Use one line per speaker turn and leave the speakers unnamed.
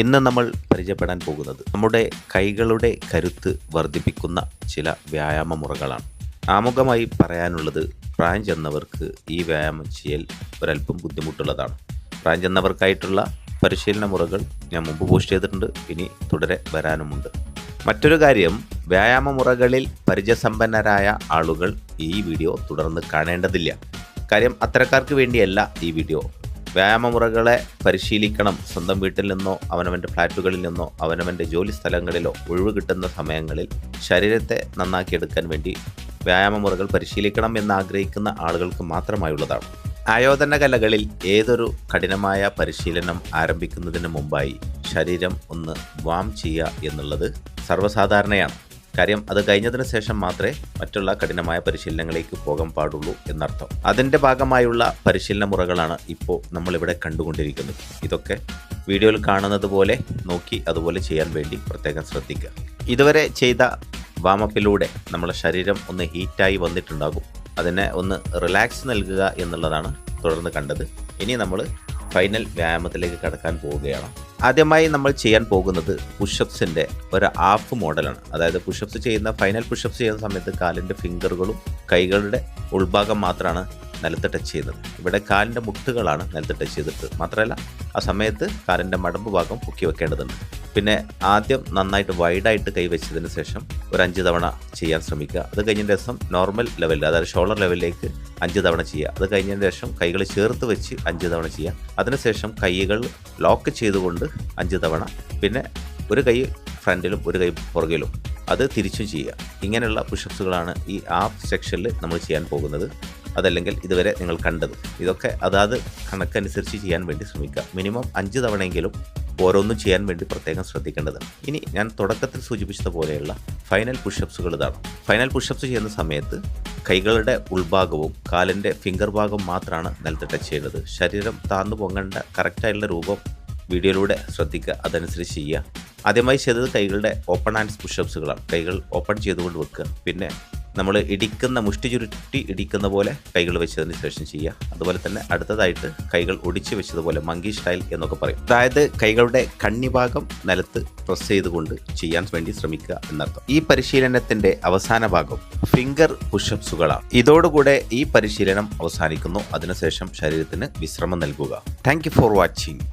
ഇന്ന് നമ്മൾ പരിചയപ്പെടാൻ പോകുന്നത് നമ്മുടെ കൈകളുടെ കരുത്ത് വർദ്ധിപ്പിക്കുന്ന ചില വ്യായാമ മുറകളാണ്. ആമുഖമായി പറയാനുള്ളത്, പ്രായം ചെന്നവർക്ക് ഈ വ്യായാമം ചെയ്യൽ ഒരല്പം ബുദ്ധിമുട്ടുള്ളതാണ്. പ്രായം ചെന്നവർക്കായിട്ടുള്ള പരിശീലന മുറകൾ ഞാൻ മുമ്പ് പോസ്റ്റ് ചെയ്തിട്ടുണ്ട്, ഇനി തുടരെ വരാനുമുണ്ട്. മറ്റൊരു കാര്യം, വ്യായാമ മുറകളിൽ പരിചയസമ്പന്നരായ ആളുകൾ ഈ വീഡിയോ തുടർന്ന് കാണേണ്ടതില്ല. കാര്യം അത്തരക്കാർക്ക് വേണ്ടിയല്ല ഈ വീഡിയോ. വ്യായാമമുറകളെ പരിശീലിക്കണം, സ്വന്തം വീട്ടിൽ നിന്നോ അവനവൻ്റെ ഫ്ലാറ്റുകളിൽ നിന്നോ അവനവൻ്റെ ജോലി സ്ഥലങ്ങളിലോ ഒഴിവ് കിട്ടുന്ന സമയങ്ങളിൽ ശരീരത്തെ നന്നാക്കിയെടുക്കാൻ വേണ്ടി വ്യായാമമുറകൾ പരിശീലിക്കണം എന്നാഗ്രഹിക്കുന്ന ആളുകൾക്ക് മാത്രമായുള്ളതാണ്. ആയോധന കലകളിൽ ഏതൊരു കഠിനമായ പരിശീലനം ആരംഭിക്കുന്നതിന് മുമ്പായി ശരീരം ഒന്ന് വാം ചെയ്യുക എന്നുള്ളത് സർവ്വസാധാരണയാണ്. കാര്യം അത് കഴിഞ്ഞതിന് ശേഷം മാത്രമേ മറ്റുള്ള കഠിനമായ പരിശീലനങ്ങളിലേക്ക് പോകാൻ പാടുള്ളൂ എന്നർത്ഥം. അതിൻ്റെ ഭാഗമായുള്ള പരിശീലന മുറകളാണ് ഇപ്പോൾ നമ്മളിവിടെ കണ്ടുകൊണ്ടിരിക്കുന്നത്. ഇതൊക്കെ വീഡിയോയിൽ കാണുന്നത് പോലെ നോക്കി അതുപോലെ ചെയ്യാൻ വേണ്ടി പ്രത്യേകം ശ്രദ്ധിക്കുക. ഇതുവരെ ചെയ്ത വാമപ്പിലൂടെ നമ്മുടെ ശരീരം ഒന്ന് ഹീറ്റായി വന്നിട്ടുണ്ടാകും. അതിനെ ഒന്ന് റിലാക്സ് നൽകുക എന്നുള്ളതാണ് തുടർന്ന് കണ്ടത്. ഇനി നമ്മൾ ഫൈനൽ വ്യായാമത്തിലേക്ക് കടക്കാൻ പോവുകയാണ്. ആദ്യമായി നമ്മൾ ചെയ്യാൻ പോകുന്നത് പുഷപ്സിൻ്റെ ഒരു ഹാഫ് മോഡലാണ്. അതായത് പുഷപ്സ് ചെയ്യുന്ന ഫൈനൽ പുഷപ്സ് ചെയ്യുന്ന സമയത്ത് കാലിൻ്റെ ഫിംഗറുകളും കൈകളുടെ ഉൾഭാഗം മാത്രമാണ് നിലത്ത് ടച്ച് ചെയ്യുന്നത്. ഇവിടെ കാലിൻ്റെ മുട്ടുകളാണ് നിലത്ത് ടച്ച് ചെയ്തിട്ട്. മാത്രമല്ല ആ സമയത്ത് കാലിൻ്റെ മടമ്പ് ഭാഗം പൊക്കി വെക്കേണ്ടതുണ്ട്. പിന്നെ ആദ്യം നന്നായിട്ട് വൈഡായിട്ട് കൈവച്ചതിന് ശേഷം ഒരു 5 തവണ ചെയ്യാൻ ശ്രമിക്കുക. അത് കഴിഞ്ഞതിന് ശേഷം നോർമൽ ലെവലിൽ, അതായത് ഷോൾഡർ ലെവലിലേക്ക് 5 തവണ ചെയ്യുക. അത് കഴിഞ്ഞതിന് ശേഷം കൈകൾ ചേർത്ത് വെച്ച് 5 തവണ ചെയ്യുക. അതിനുശേഷം കൈകൾ ലോക്ക് ചെയ്തുകൊണ്ട് 5 തവണ, പിന്നെ ഒരു കൈ ഫ്രണ്ടിലും ഒരു കൈ പുറകിലും, അത് തിരിച്ചും ചെയ്യുക. ഇങ്ങനെയുള്ള പുഷപ്സുകളാണ് ഈ ഹാഫ് സെക്ഷനിൽ നമ്മൾ ചെയ്യാൻ പോകുന്നത്. അതല്ലെങ്കിൽ ഇതുവരെ നിങ്ങൾ കണ്ടത്. ഇതൊക്കെ അതാത് കണക്കനുസരിച്ച് ചെയ്യാൻ വേണ്ടി ശ്രമിക്കുക. മിനിമം 5 തവണയെങ്കിലും ഓരോന്നും ചെയ്യാൻ വേണ്ടി പ്രത്യേകം ശ്രദ്ധിക്കേണ്ടതാണ്. ഇനി ഞാൻ തുടക്കത്തിൽ സൂചിപ്പിച്ചതുപോലെയുള്ള ഫൈനൽ പുഷപ്സുകൾ ഇതാണ്. ഫൈനൽ പുഷപ്സ് ചെയ്യുന്ന സമയത്ത് കൈകളുടെ ഉൾഭാഗവും കാലിൻ്റെ ഫിംഗർ ഭാഗവും മാത്രമാണ് നിലത്ത് ടച്ച് ചെയ്യുന്നത്. ശരീരം താഴ്ന്നു പൊങ്ങേണ്ട കറക്റ്റായിട്ടുള്ള രൂപം വീഡിയോയിലൂടെ ശ്രദ്ധിക്കുക, അതനുസരിച്ച് ചെയ്യുക. ആദ്യമായി ചെയ്തത് കൈകളുടെ ഓപ്പൺ ഹാൻഡ്സ് പുഷപ്സുകളാണ്. കൈകൾ ഓപ്പൺ ചെയ്തുകൊണ്ട് വെക്കുക. പിന്നെ നമ്മൾ മുഷ്ടി ചുരുട്ടി ഇടിക്കുന്ന പോലെ കൈകൾ വെച്ചതിന് ശേഷം ചെയ്യുക. അതുപോലെ തന്നെ അടുത്തതായിട്ട് കൈകൾ ഒടിച്ച് വെച്ചതുപോലെ മങ്കി സ്റ്റൈൽ എന്നൊക്കെ പറയും. അതായത് കൈകളുടെ കണ്ണിഭാഗം നിലത്ത് പ്രസ് ചെയ്തുകൊണ്ട് ചെയ്യാൻ വേണ്ടി ശ്രമിക്കുക എന്നർത്ഥം. ഈ പരിശീലനത്തിൻ്റെ അവസാന ഭാഗം ഫിംഗർ പുഷപ്സുകളാണ്. ഇതോടുകൂടെ ഈ പരിശീലനം അവസാനിക്കുന്നു. അതിനുശേഷം ശരീരത്തിന് വിശ്രമം നൽകുക. Thank you for watching.